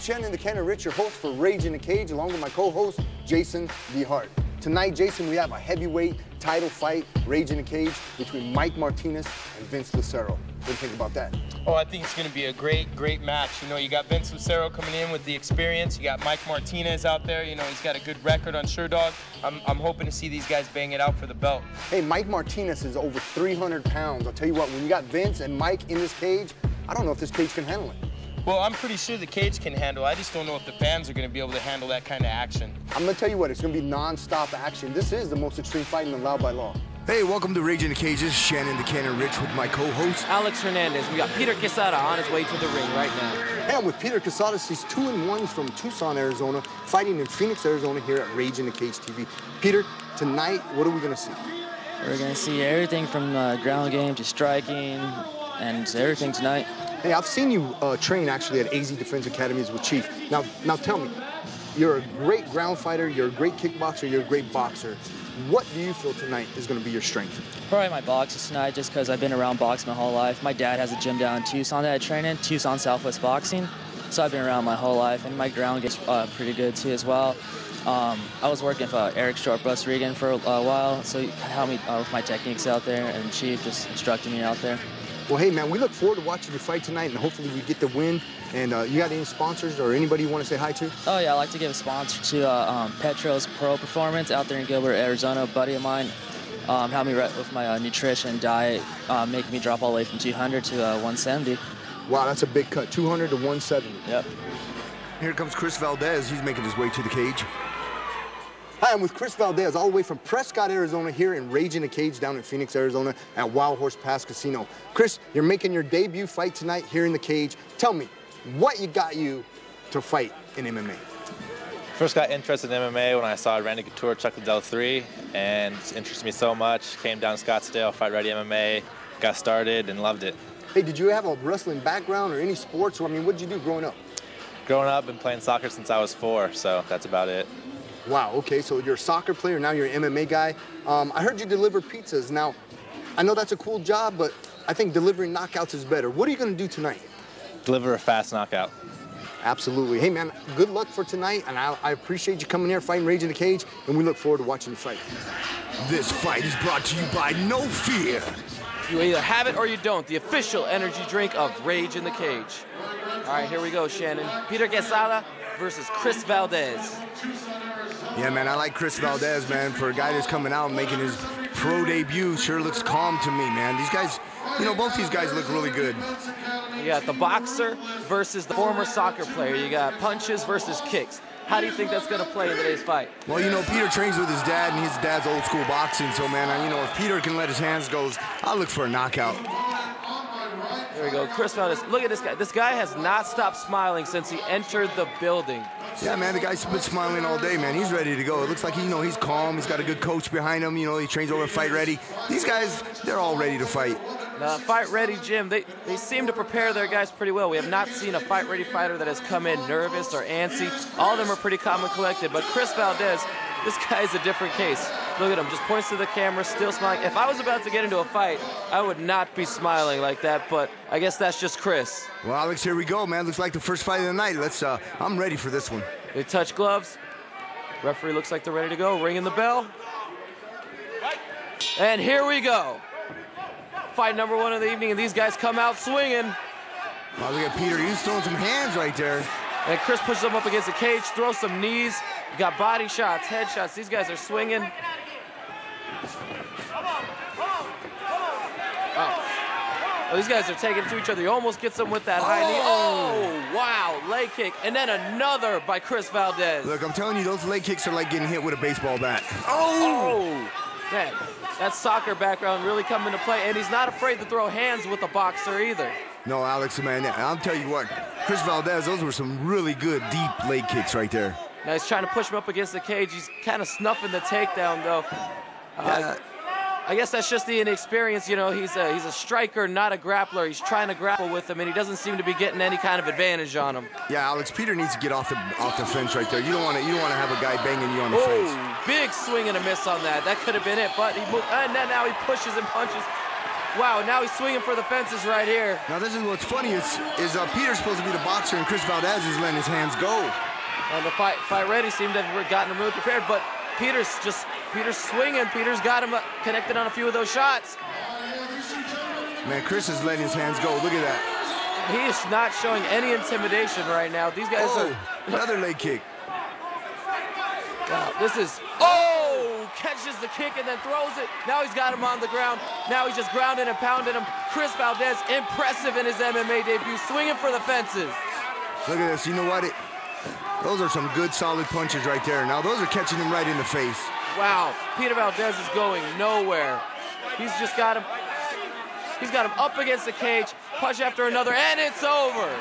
Shannon the Cannon Rich, your host for Rage in the Cage, along with my co-host, Jason D. Hart. Tonight, Jason, we have a heavyweight title fight, Rage in the Cage, between Mike Martinez and Vince Lucero. What do you think about that? Oh, I think it's going to be a great match. You know, you got Vince Lucero coming in with the experience. You got Mike Martinez out there. You know, he's got a good record on Sherdog. I'm hoping to see these guys bang it out for the belt. Hey, Mike Martinez is over 300 pounds. I'll tell you what, when you got Vince and Mike in this cage, I don't know if this cage can handle it. Well, I'm pretty sure the cage can handle. I just don't know if the fans are going to be able to handle that kind of action. I'm going to tell you what, it's going to be non-stop action. This is the most extreme fighting allowed by law. Hey, welcome to Rage in the Cages. Shannon the Cannon Rich with my co-host, Alex Hernandez. We got Peter Quesada on his way to the ring right now. Hey, I'm with Peter Quesada. He's 2-1. He's from Tucson, Arizona, fighting in Phoenix, Arizona here at Rage in the Cage TV. Peter, tonight, what are we going to see? We're going to see everything from ground game to striking and everything tonight. Hey, I've seen you train actually at AZ Defense Academies with Chief. Now tell me, you're a great ground fighter, you're a great kickboxer, you're a great boxer. What do you feel tonight is going to be your strength? Probably my boxing tonight, just because I've been around boxing my whole life. My dad has a gym down in Tucson that I train in, Tucson Southwest Boxing. So I've been around my whole life, and my ground gets pretty good too as well. I was working for Eric Short Bus Regan for a while, so he helped me with my techniques out there, and Chief just instructed me out there. Well, hey, man, we look forward to watching you fight tonight, and hopefully we get the win. And you got any sponsors or anybody you want to say hi to? Oh, yeah, I'd like to give a sponsor to Petros Pro Performance out there in Gilbert, Arizona. A buddy of mine helped me with my nutrition and diet, making me drop all the way from 200 to 170. Wow, that's a big cut, 200 to 170. Yep. Here comes Chris Valdez. He's making his way to the cage. Hi, I'm with Chris Valdez, all the way from Prescott, Arizona, here in Rage in the Cage down in Phoenix, Arizona, at Wild Horse Pass Casino. Chris, you're making your debut fight tonight here in the cage. Tell me, what got you to fight in MMA? First got interested in MMA when I saw Randy Couture, Chuck Liddell 3, and it interested me so much. Came down to Scottsdale, Fight Ready MMA, got started and loved it. Hey, did you have a wrestling background or any sports? Or, I mean, what did you do growing up? Growing up, been playing soccer since I was 4, so that's about it. Wow, okay, so you're a soccer player, now you're an MMA guy. I heard you deliver pizzas. Now, I know that's a cool job, but I think delivering knockouts is better. What are you going to do tonight? Deliver a fast knockout. Absolutely. Hey, man, good luck for tonight, and I appreciate you coming here, fighting Rage in the Cage, and we look forward to watching you fight. This fight is brought to you by No Fear. You either have it or you don't. The official energy drink of Rage in the Cage. All right, here we go, Shannon. Peter Quesada versus Chris Valdez. Yeah, man, I like Chris Valdez, man. For a guy that's coming out and making his pro debut, sure looks calm to me, man. These guys, you know, both these guys look really good. You got the boxer versus the former soccer player. You got punches versus kicks. How do you think that's going to play in today's fight? Well, you know, Peter trains with his dad, and his dad's old school boxing. So, man, you know, if Peter can let his hands go, I'll look for a knockout. There we go, Chris Valdez. Look at this guy. This guy has not stopped smiling since he entered the building. Yeah, man, the guy's been smiling all day, man. He's ready to go. It looks like, you know, he's calm. He's got a good coach behind him. You know, he trains over at Fight Ready. These guys, they're all ready to fight. Fight Ready Gym, they seem to prepare their guys pretty well. We have not seen a Fight Ready fighter that has come in nervous or antsy. All of them are pretty calm and collected, but Chris Valdez, this guy is a different case. Look at him, just points to the camera, still smiling. If I was about to get into a fight, I would not be smiling like that, but I guess that's just Chris. Well, Alex, here we go, man. Looks like the first fight of the night. I'm ready for this one. They touch gloves. Referee looks like they're ready to go. Ringing the bell. And here we go. Fight number 1 of the evening, and these guys come out swinging. Oh, look at Peter. He's throwing some hands right there. And Chris pushes him up against the cage, throws some knees. You got body shots, head shots. These guys are swinging. Oh, these guys are taking it to each other. He almost gets them with that high knee. Oh, wow, leg kick. And then another by Chris Valdez. Look, I'm telling you, those leg kicks are like getting hit with a baseball bat. Oh, man, that soccer background really come into play. And he's not afraid to throw hands with a boxer either. No, Alex, man, I'll tell you what. Chris Valdez, those were some really good, deep leg kicks right there. Now he's trying to push him up against the cage. He's kind of snuffing the takedown, though. I guess that's just the inexperience. You know, he's a striker, not a grappler. He's trying to grapple with him, and he doesn't seem to be getting any kind of advantage on him. Yeah, Alex, Peter needs to get off the fence right there. You don't want to have a guy banging you on the face. Oh, big swing and a miss on that. That could have been it, but he moved, and then now he pushes and punches. Wow, now he's swinging for the fences right here. Now this is what's funny is Peter's supposed to be the boxer and Chris Valdez is letting his hands go. And the fight ready seemed to have gotten him really prepared, but Peter's swinging. Peter's got him connected on a few of those shots. Man, Chris is letting his hands go. Look at that. He is not showing any intimidation right now. These guys are... Another leg kick. Wow, this is... Oh! Catches the kick and then throws it. Now he's got him on the ground. Now he's just grounding and pounding him. Chris Valdez, impressive in his MMA debut, swinging for the fences. Look at this. You know what? Those are some good, solid punches right there. Now, those are catching him right in the face. Wow, Peter Valdez is going nowhere. He's just got him... He's got him up against the cage, punch after another, and it's over.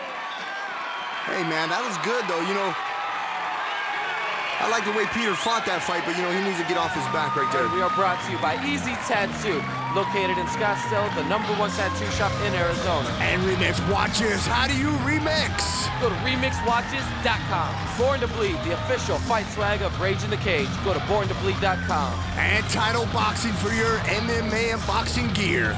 Hey, man, that was good, though. You know, I like the way Peter fought that fight, but, you know, he needs to get off his back right there. And we are brought to you by Easy Tattoo, located in Scottsdale, the #1 tattoo shop in Arizona. And Remix Watches, how do you remix? Go to remixwatches.com. Born to Bleed, the official fight swag of Rage in the Cage. Go to borntobleed.com. And Title Boxing for your MMA and boxing gear.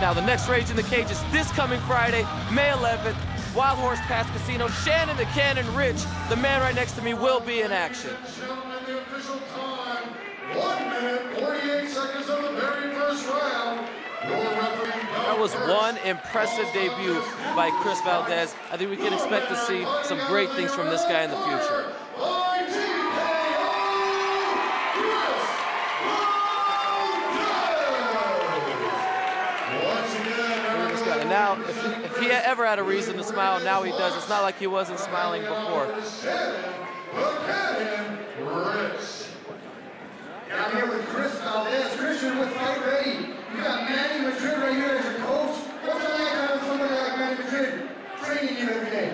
Now, the next Rage in the Cage is this coming Friday, May 11th, Wild Horse Pass Casino. Shannon the Cannon Rich, the man right next to me, will be in action. Gentlemen, the official time, 1 minute, 48 seconds of the very first round. That was one impressive debut by Chris Valdez. I think we can expect to see some great things from this guy in the future. Now, if he ever had a reason to smile, now he does. It's not like he wasn't smiling before. I'm here with Chris Valdez. Chris, you're with Fight Ready. You got Manny Madrid right here as your coach. What's it like having somebody like Manny Madrid training you every day?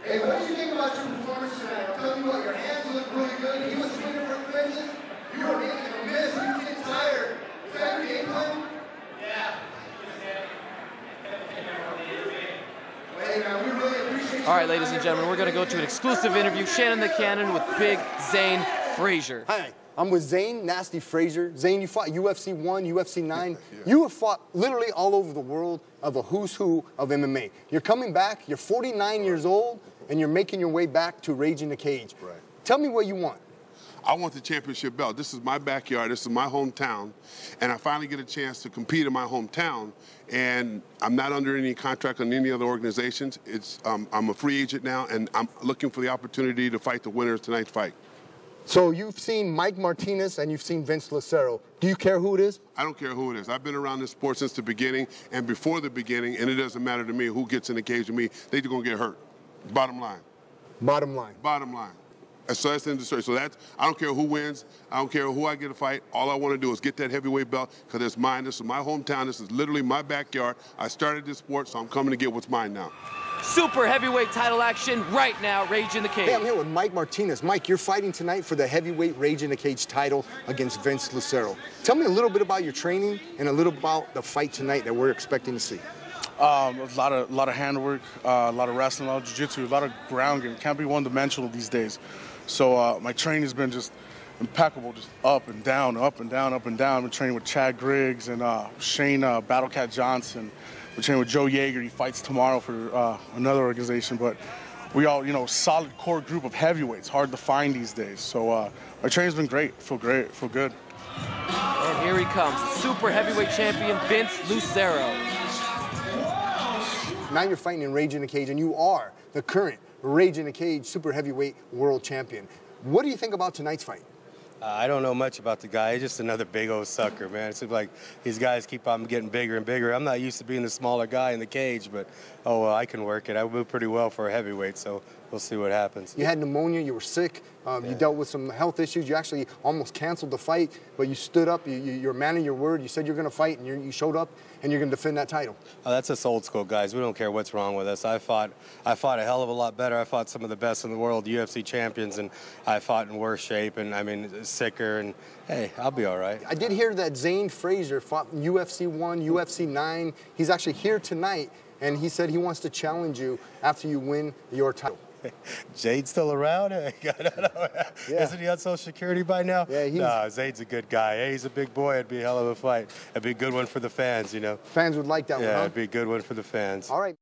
Hey, what do you think about your performance tonight? I'll tell you what, your hands look really good. He was swinging for the fences. You were making a miss. You were getting tired. Is that your game plan? Yeah. Hey, man, we really appreciate you. All right, ladies and gentlemen, we're going to go to an exclusive interview. Shannon the Cannon with Big Zane Frazier. Hi, I'm with Zane Nasty Frazier. Zane, you fought UFC 1, UFC 9. Yeah. You have fought literally all over the world of a who's who of MMA. You're coming back, you're 49 years old, and you're making your way back to Rage in the Cage. Right. Tell me what you want. I want the championship belt. This is my backyard. This is my hometown. And I finally get a chance to compete in my hometown. And I'm not under any contract on any other organizations. I'm a free agent now, and I'm looking for the opportunity to fight the winner of tonight's fight. So you've seen Mike Martinez and you've seen Vince Lucero. Do you care who it is? I don't care who it is. I've been around this sport since the beginning and before the beginning, and it doesn't matter to me who gets in the cage with me. They're going to get hurt. Bottom line. Bottom line. Bottom line. So that's the end of the story. So I don't care who wins. I don't care who I get a fight. All I want to do is get that heavyweight belt because it's mine. This is my hometown. This is literally my backyard. I started this sport, so I'm coming to get what's mine now. Super heavyweight title action right now, Rage in the Cage. Hey, I'm here with Mike Martinez. Mike, you're fighting tonight for the heavyweight Rage in the Cage title against Vince Lucero. Tell me a little bit about your training and a little about the fight tonight that we're expecting to see. A lot of handwork, a lot of wrestling, a lot of jiu-jitsu, a lot of ground game. Can't be one-dimensional these days. So my training has been just impeccable, just up and down, up and down, up and down. I've been training with Chad Griggs and Shane Battlecat Johnson. We're training with Joe Yeager. He fights tomorrow for another organization. But we all, solid core group of heavyweights. Hard to find these days. So my training's been great. Feel good. And here he comes, super heavyweight champion Vince Lucero. Now you're fighting in Rage in the Cage, and you are the current Rage in the Cage super heavyweight world champion. What do you think about tonight's fight? I don't know much about the guy. He's just another big old sucker, man. It seems like these guys keep on getting bigger and bigger. I'm not used to being the smaller guy in the cage, but, I can work it. I move pretty well for a heavyweight, so we'll see what happens. You had pneumonia, you were sick, you dealt with some health issues. You actually almost canceled the fight, but you stood up, you're a man of your word. You said you're going to fight, and you showed up, and you're going to defend that title. Oh, that's us old school guys. We don't care what's wrong with us. I fought a hell of a lot better. I fought some of the best in the world, UFC champions, and I fought in worse shape, and sicker, and hey, I'll be all right. I did hear that Zane Frazier fought in UFC 1, UFC 9. He's actually here tonight, and he said he wants to challenge you after you win your title. Zaid's still around? I don't know. Yeah. Isn't he on Social Security by now? Yeah, he's... No, Zaid's a good guy. Hey, he's a big boy. It'd be a hell of a fight. It'd be a good one for the fans, you know. Fans would like that one, huh? Yeah, it'd be a good one for the fans. All right.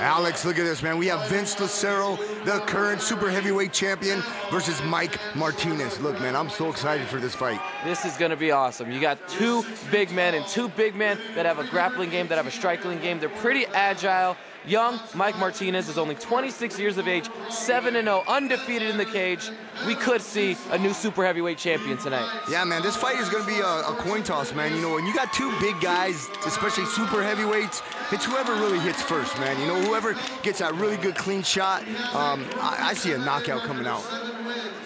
Alex, look at this, man. We have Vince Lucero, the current super heavyweight champion, versus Mike Martinez. Look, man, I'm so excited for this fight. This is going to be awesome. You got two big men and two big men that have a grappling game, that have a striking game. They're pretty agile. Young Mike Martinez is only 26 years of age, 7-0, undefeated in the cage. We could see a new super heavyweight champion tonight. Yeah, man, this fight is going to be a coin toss, man. You know, when you got two big guys, especially super heavyweights, it's whoever really hits first, man. You know, whoever gets that really good clean shot, I see a knockout coming out.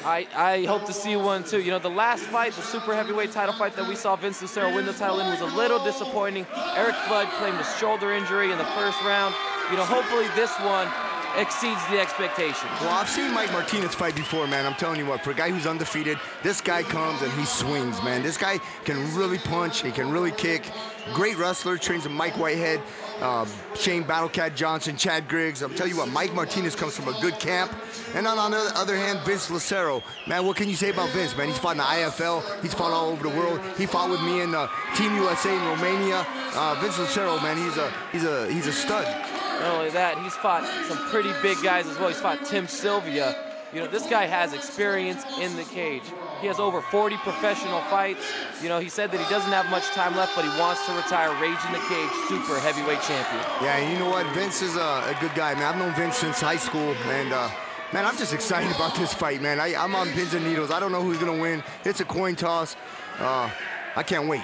I hope to see one too. You know, the last fight, the super heavyweight title fight that we saw Vince Lucero win the title in was a little disappointing. Eric Flood claimed a shoulder injury in the first round. You know, hopefully this one exceeds the expectations. Well, I've seen Mike Martinez fight before, man. I'm telling you what, for a guy who's undefeated, this guy comes and he swings, man. This guy can really punch, he can really kick. Great wrestler, trains with Mike Whitehead, Shane Battlecat Johnson, Chad Griggs. I'm telling you what, Mike Martinez comes from a good camp. And on the other hand, Vince Lucero. Man, what can you say about Vince, man? He's fought in the IFL. He's fought all over the world. He fought with me in Team USA in Romania. Vince Lucero, man, he's a stud. Not only that, he's fought some pretty big guys as well. He's fought Tim Sylvia. You know, this guy has experience in the cage. He has over 40 professional fights. You know, he said that he doesn't have much time left, but he wants to retire Rage in the Cage super heavyweight champion. Yeah, and you know what? Vince is a good guy, man. I've known Vince since high school, and man, I'm just excited about this fight, man. I'm on pins and needles. I don't know who's gonna win. It's a coin toss. I can't wait.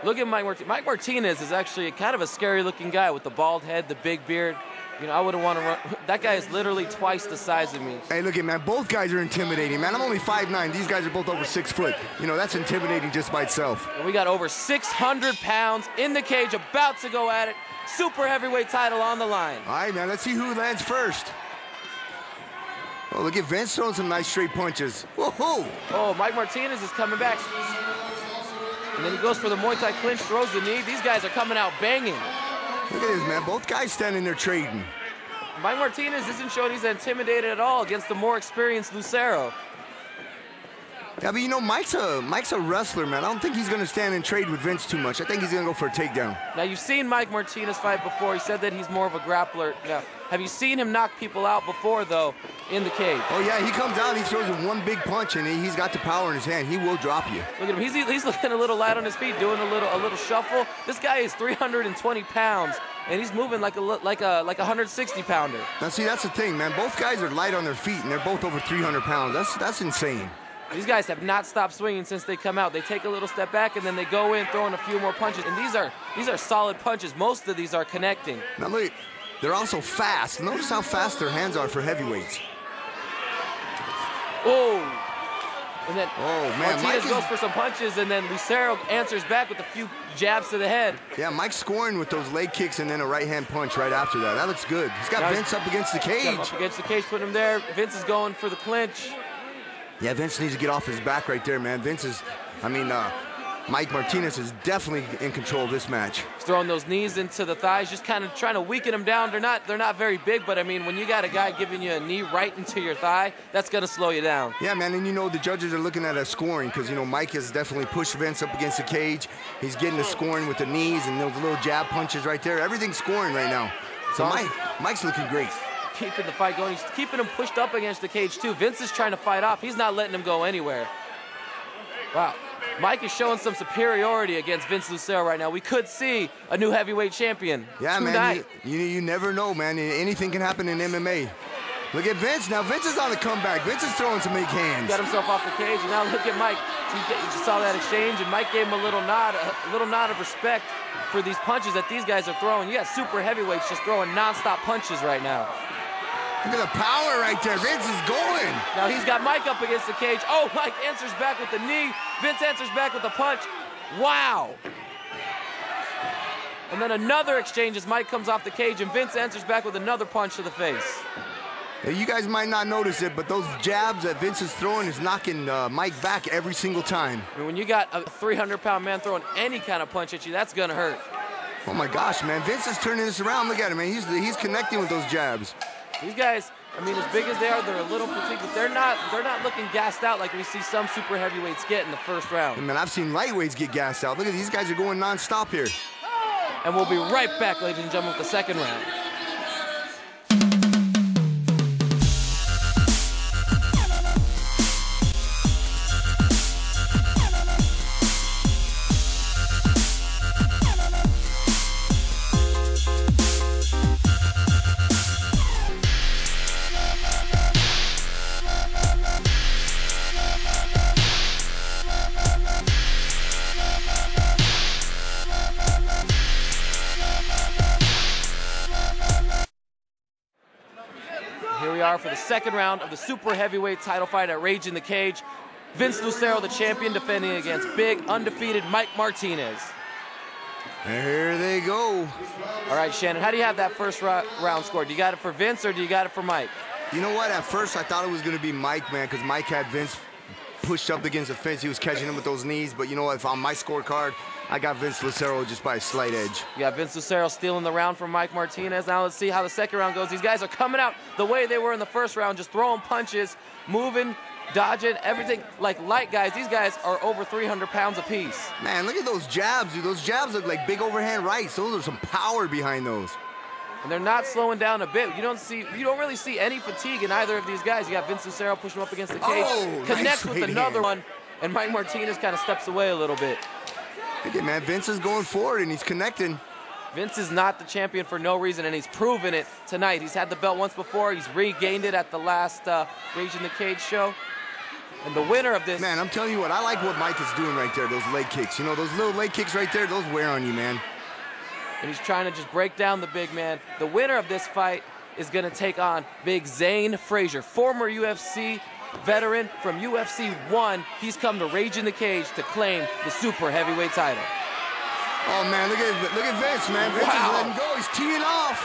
Look at Mike Martinez. Mike Martinez is actually kind of a scary-looking guy with the bald head, the big beard. You know, I wouldn't want to run. That guy is literally twice the size of me. Hey, look at man. Both guys are intimidating, man. I'm only 5'9". These guys are both over 6 foot. You know, that's intimidating just by itself. And we got over 600 pounds in the cage, about to go at it. Super heavyweight title on the line. All right, man. Let's see who lands first. Oh, look at Vince throwing some nice straight punches. Whoa! Oh, Mike Martinez is coming back. And then he goes for the Muay Thai clinch, throws the knee. These guys are coming out banging. Look at this, man. Both guys standing there trading. Mike Martinez isn't showing he's intimidated at all against the more experienced Lucero. Yeah, but you know, Mike's a wrestler, man. I don't think he's going to stand and trade with Vince too much. I think he's going to go for a takedown. Now, you've seen Mike Martinez fight before. He said that he's more of a grappler. Now, have you seen him knock people out before, though, in the cage? Oh, yeah, he comes out, he throws one big punch, and he's got the power in his hand. He will drop you. Look at him. He's looking a little light on his feet, doing a little shuffle. This guy is 320 pounds, and he's moving like a 160-pounder. Now, see, that's the thing, man. Both guys are light on their feet, and they're both over 300 pounds. That's insane. These guys have not stopped swinging since they come out. They take a little step back, and then they go in, throwing a few more punches. And these are solid punches. Most of these are connecting. Now, look, they're also fast. Notice how fast their hands are for heavyweights. Oh. And then man, Martinez goes for some punches, and then Lucero answers back with a few jabs to the head. Yeah, Mike's scoring with those leg kicks and then a right-hand punch right after that. That looks good. He's got Vince up against the cage. Up against the cage, putting him there. Vince is going for the clinch. Yeah, Vince needs to get off his back right there, man. Mike Martinez is definitely in control of this match. He's throwing those knees into the thighs, just kind of trying to weaken him down. They're not very big, but I mean, when you got a guy giving you a knee right into your thigh, that's gonna slow you down. Yeah, man, and the judges are looking at a scoring because Mike has definitely pushed Vince up against the cage. He's getting the scoring with the knees and those little jab punches right there. Everything's scoring right now. So Mike's looking great. Keeping the fight going. He's keeping him pushed up against the cage too. Vince is trying to fight off. He's not letting him go anywhere. Wow. Mike is showing some superiority against Vince Lucero right now. We could see a new heavyweight champion tonight. Man, you never know, man. Anything can happen in MMA. Look at Vince. Now Vince is on the comeback. Vince is throwing some big hands. Got himself off the cage, and now look at Mike. You saw that exchange, and Mike gave him a little nod of respect for these punches that these guys are throwing. You got super heavyweights just throwing nonstop punches right now. Look at the power right there. Vince is going. Now he's got Mike up against the cage. Oh, Mike answers back with the knee. Vince answers back with the punch. Wow. And then another exchange as Mike comes off the cage, and Vince answers back with another punch to the face. Hey, you guys might not notice it, but those jabs that Vince is throwing is knocking Mike back every single time. I mean, when you got a 300-pound man throwing any kind of punch at you, that's gonna hurt. Oh my gosh, man. Vince is turning this around. Look at him, man. He's connecting with those jabs. These guys, I mean, as big as they are, they're a little fatigued, but they're not looking gassed out like we see some super heavyweights get in the first round. Hey, man, I've seen lightweights get gassed out. Look at these guys are going non-stop here. And we'll be right back, ladies and gentlemen, with the second round. For the second round of the super heavyweight title fight at Rage in the Cage. Vince Lucero, the champion, defending against big, undefeated Mike Martinez. There they go. All right, Shannon, how do you have that first round scored? Do you got it for Vince or do you got it for Mike? You know what? At first, I thought it was going to be Mike, man, because Mike had Vince pushed up against the fence. He was catching him with those knees. But you know what? If on my scorecard, I got Vince Lucero just by a slight edge. You got Vince Lucero stealing the round from Mike Martinez. Now let's see how the second round goes. These guys are coming out the way they were in the first round, just throwing punches, moving, dodging, everything like light guys. These guys are over 300 pounds apiece. Man, look at those jabs, dude. Those jabs look like big overhand rights. Those are some power behind those. And they're not slowing down a bit. You don't really see any fatigue in either of these guys. You got Vince Lucero pushing him up against the cage, connects with another one, and Mike Martinez kind of steps away a little bit. Okay, man, Vince is going forward and he's connecting. Vince is not the champion for no reason, and he's proven it tonight. He's had the belt once before. He's regained it at the last Rage in the Cage show. And the winner of this... Man, I'm telling you what, I like what Mike is doing right there, those leg kicks. You know, those little leg kicks right there, those wear on you, man. And he's trying to just break down the big man. The winner of this fight is going to take on Big Zane Frazier, former UFC veteran from UFC 1. He's come to Rage in the Cage to claim the super heavyweight title. Oh man, look at Vince, man. Vince is letting go. He's teeing off.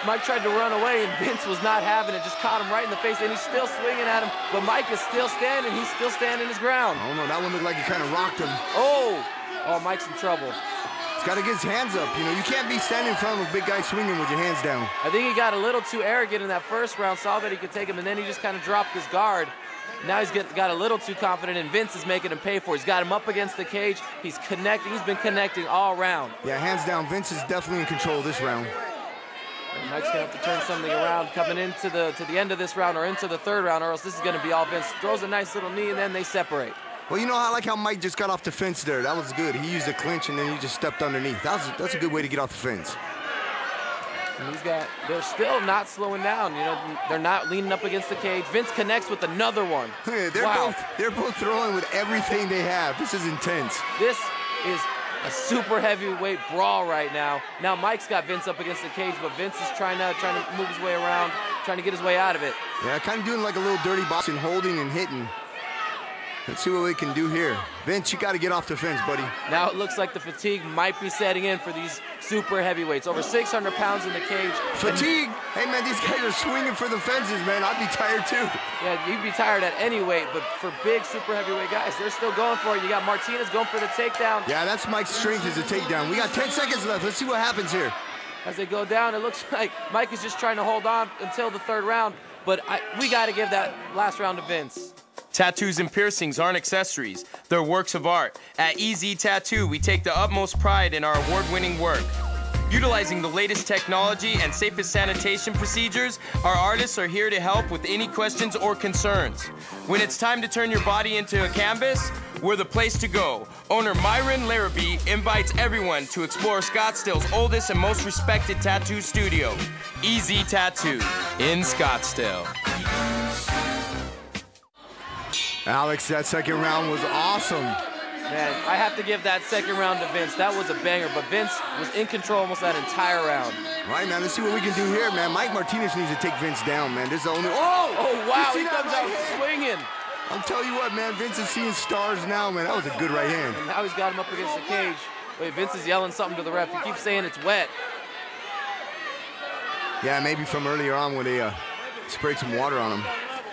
Mike tried to run away, and Vince was not having it. Just caught him right in the face, and he's still swinging at him. But Mike is still standing. He's still standing his ground. I don't know. That one looked like it kind of rocked him. Oh, Mike's in trouble. He's got to get his hands up. You know, you can't be standing in front of a big guy swinging with your hands down. I think he got a little too arrogant in that first round, saw that he could take him, and then he just kind of dropped his guard. Now he's got a little too confident, and Vince is making him pay for it. He's got him up against the cage. He's connecting. He's been connecting all round. Yeah, hands down, Vince is definitely in control of this round. And Mike's going to have to turn something around coming into the end of this round or into the third round, or else this is going to be all Vince. Throws a nice little knee, and then they separate. Well, you know, I like how Mike just got off the fence there. That was good. He used a clinch, and then he just stepped underneath. That's a good way to get off the fence. And they're still not slowing down. You know, they're not leaning up against the cage. Vince connects with another one. Hey, Wow. they're both throwing with everything they have. This is intense. This is a super heavyweight brawl right now. Now Mike's got Vince up against the cage, but Vince is trying to move his way around, trying to get his way out of it. Yeah, kind of doing like a little dirty boxing, holding and hitting. Let's see what we can do here. Vince, you got to get off the fence, buddy. Now it looks like the fatigue might be setting in for these super heavyweights. Over 600 pounds in the cage. Fatigue? Hey, man, these guys are swinging for the fences, man. I'd be tired, too. Yeah, you'd be tired at any weight, but for big super heavyweight guys, they're still going for it. You got Martinez going for the takedown. Yeah, that's Mike's strength is a takedown. We got 10 seconds left. Let's see what happens here. As they go down, it looks like Mike is just trying to hold on until the third round, but we got to give that last round to Vince. Tattoos and piercings aren't accessories, they're works of art. At EZ Tattoo, we take the utmost pride in our award-winning work. Utilizing the latest technology and safest sanitation procedures, our artists are here to help with any questions or concerns. When it's time to turn your body into a canvas, we're the place to go. Owner Myron Larrabee invites everyone to explore Scottsdale's oldest and most respected tattoo studio, EZ Tattoo in Scottsdale. Alex, that second round was awesome. Man, I have to give that second round to Vince. That was a banger, but Vince was in control almost that entire round. All right, man, let's see what we can do here, man. Mike Martinez needs to take Vince down, man. This is the only... Oh! Oh, wow, he You see that comes out right hand? swinging. I'll tell you what, man, Vince is seeing stars now, man. That was a good right hand. And now he's got him up against the cage. Wait, Vince is yelling something to the ref. He keeps saying it's wet. Yeah, maybe from earlier on when they sprayed some water on him.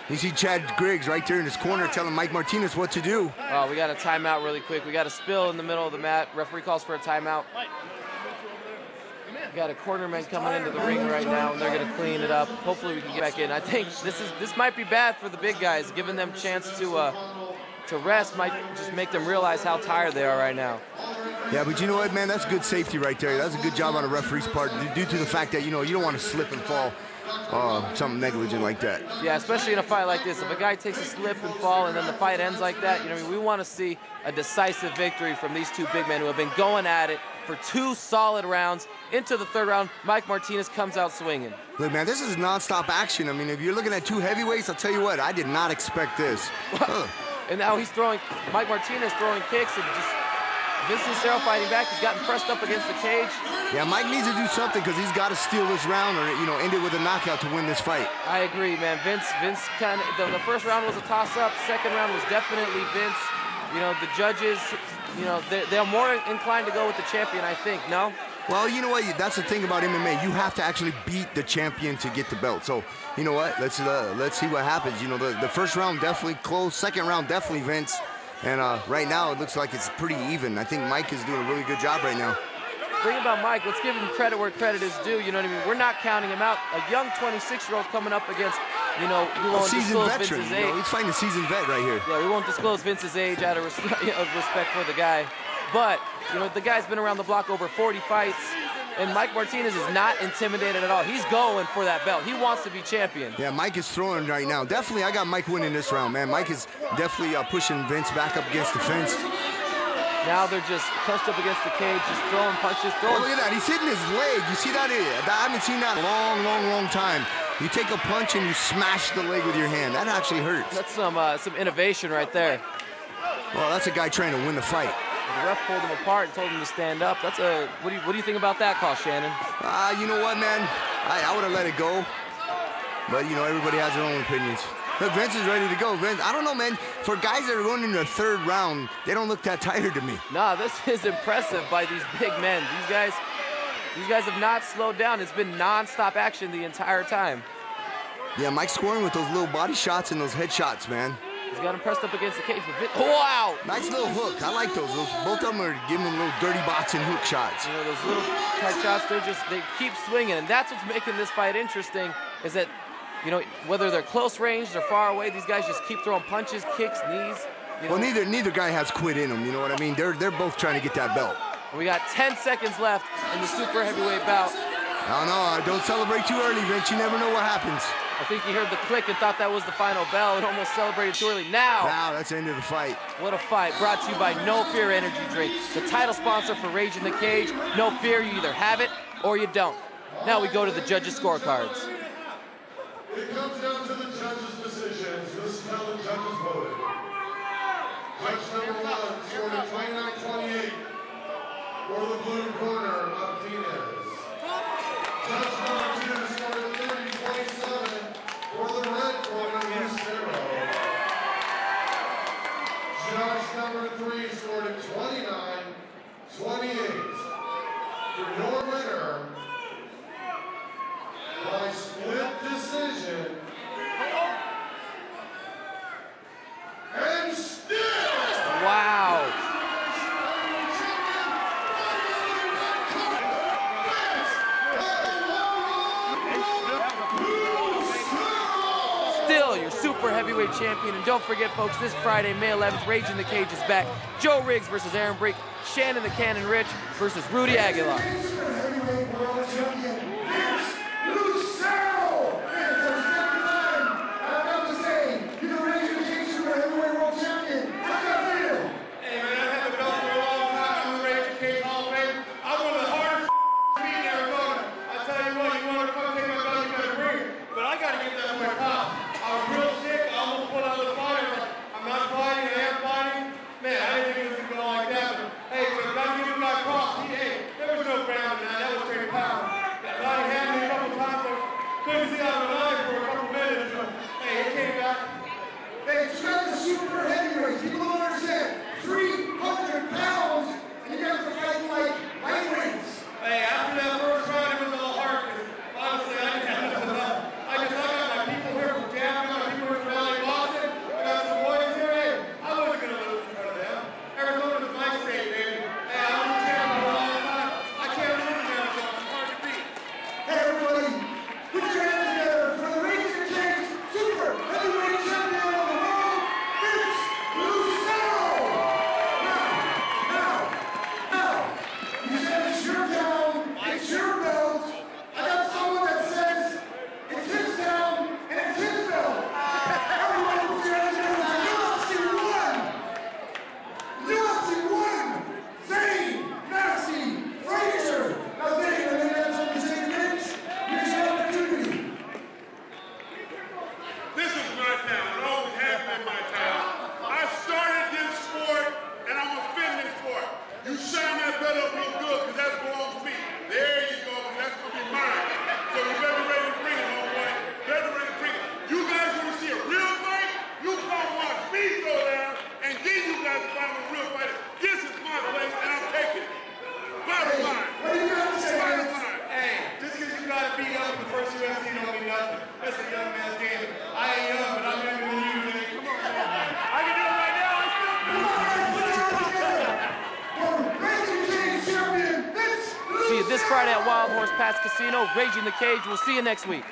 You see Chad Griggs right there in his corner telling Mike Martinez what to do. Oh, we got a timeout really quick. We got a spill in the middle of the mat. Referee calls for a timeout. We got a cornerman coming into the ring right now, and they're going to clean it up. Hopefully we can get back in. I think this might be bad for the big guys. Giving them a chance to rest might just make them realize how tired they are right now. Yeah, but you know what, man? That's good safety right there. That's a good job on the referee's part due to the fact that, you know, you don't want to slip and fall. Something negligent like that. Yeah, especially in a fight like this. If a guy takes a slip and fall and then the fight ends like that, you know, we want to see a decisive victory from these two big men who have been going at it for 2 solid rounds. Into the third round, Mike Martinez comes out swinging. Look, man, this is nonstop action. I mean, if you're looking at 2 heavyweights, I'll tell you what, I did not expect this. And now he's throwing, Mike Martinez throwing kicks and just Vincent Cero fighting back. He's gotten pressed up against the cage. Yeah, Mike needs to do something because he's got to steal this round or, you know, end it with a knockout to win this fight. I agree, man. Vince kind of, the first round was a toss-up. Second round was definitely Vince. You know, the judges, you know, they're more inclined to go with the champion, I think, no? Well, you know what? That's the thing about MMA. You have to actually beat the champion to get the belt. So, you know what? Let's see what happens. You know, the first round definitely close. Second round definitely Vince. And right now, it looks like it's pretty even. I think Mike is doing a really good job right now. The thing about Mike, let's give him credit where credit is due. You know what I mean? We're not counting him out. A young 26-year-old coming up against, you know, we won't disclose veteran, Vince's you know, age. he's fighting a seasoned vet right here. Yeah, we won't disclose Vince's age out of respect for the guy. But, you know, the guy's been around the block over 40 fights. And Mike Martinez is not intimidated at all. He's going for that belt. He wants to be champion. Yeah, Mike is throwing right now. Definitely, I got Mike winning this round, man. Mike is definitely pushing Vince back up against the fence. Now they're just pushed up against the cage, just throwing punches, Oh, look at that. He's hitting his leg. You see that? I haven't seen that in a long time. You take a punch and you smash the leg with your hand. That actually hurts. That's some innovation right there. Well, that's a guy trying to win the fight. The ref pulled him apart and told him to stand up. That's what do you think about that call, Shannon? You know what, man? I would have let it go. But, you know, everybody has their own opinions. Look, Vince is ready to go. Vince, I don't know, man. For guys that are going into the third round, they don't look that tired to me. Nah, this is impressive by these big men. These guys have not slowed down. It's been non-stop action the entire time. Yeah, Mike's scoring with those little body shots and those head shots, man. He's got him pressed up against the cage. Wow! Nice little hook. I like those. Both of them are giving them little dirty boxing hook shots. You know, those little tight shots, they keep swinging. And that's what's making this fight interesting, is that, you know, whether they're close range or far away, these guys just keep throwing punches, kicks, knees. You know? Well, neither guy has quit in them, you know what I mean? They're both trying to get that belt. We got 10 seconds left in the super heavyweight bout. I don't know. Don't celebrate too early, Vince. You never know what happens. I think he heard the click and thought that was the final bell and almost celebrated too early. Now, that's the end of the fight. What a fight. Brought to you by No Fear Energy Drink, the title sponsor for Rage in the Cage. No fear, you either have it or you don't. Now we go to the judges' scorecards. It comes down to the judges' decisions. This is how the judges voted. Judge number 1 scored a 29-28 for the blue corner, Martinez. Judge number 2 scored a 30-27 for the red corner, Lucero. Judge number 3 scored a 29-28 for your winner by split decision. And still! Wow. Still your super heavyweight champion. And don't forget, folks, this Friday, May 11th, Rage in the Cage is back. Joe Riggs versus Aaron Brink. Shannon the Cannon Rich versus Rudy Aguilar. Heavyweight world champion, Vince Lucero! And it's our second time. I'm about to say, you're the Rage in the Cage super heavyweight world champion. How's that feel? Hey man, I've had the belt for a long time. I'm the Rage in the Cage Hall of Fame. I'm one of the hardest meet in Arizona. I tell you what, you want to come take my belt, you gotta bring it. But I gotta get that to my pop. I was real sick. I almost pulled out of the fight. I'm not fighting, I am fighting. Man, I didn't think it was gonna go like that. But hey, so I gotta give you my props. Hey, there was no ground in that. That was straight power. Donnie had me a couple times. I couldn't see out of the line for a couple minutes. But hey, it came back. Hey, you guys are super heavyweights. People don't understand. 300 pounds, and you guys are fighting like lightweights. Hey, after that first round, it was all hard. Honestly, I didn't have nothing left. I got my people here from Tampa, my people here from LA, Boston. I got some boys here. Hey, I wasn't going to lose in front of them. Arizona's my state, baby. Hey, I was in Tampa for a long time. I can't lose in Arizona. It's hard to beat. Hey, everybody, put your hands together for the Rage in the Cage super heavyweight champion of the world, Vince Lucero! Now, you said it's your town, it's your belt. I got someone that says it's his town and it's his belt. Everybody put your hands together for UFC 1! Zane, Maxie, Frazier! Now, Zane, I think that's something to say to Vince. Here's your opportunity. This is my town. It always has been my town. I started this sport, and I'm a fitness sport. You shine that belt up real good, because that belongs to me. There you go, because that's going to be mine. So you better ready to bring it, homeboy. Better ready to bring it. You guys want to see a real fight? You come watch me go down, and then you guys find a real fighter. This is my place, and I'm taking it. Bottom line. What do you got to say, Bottom Vince? line. Hey, just because you got to beat up in the first UFC don't mean nothing. That's a young man's game. I ain't young, but I'm younger than you, man. Come on, man. I can do it right now. Let's do it. Rage in the Cage champion, Vince Lucero! See you this Friday at Wild Horse Pass Casino. Raging the Cage. We'll see you next week.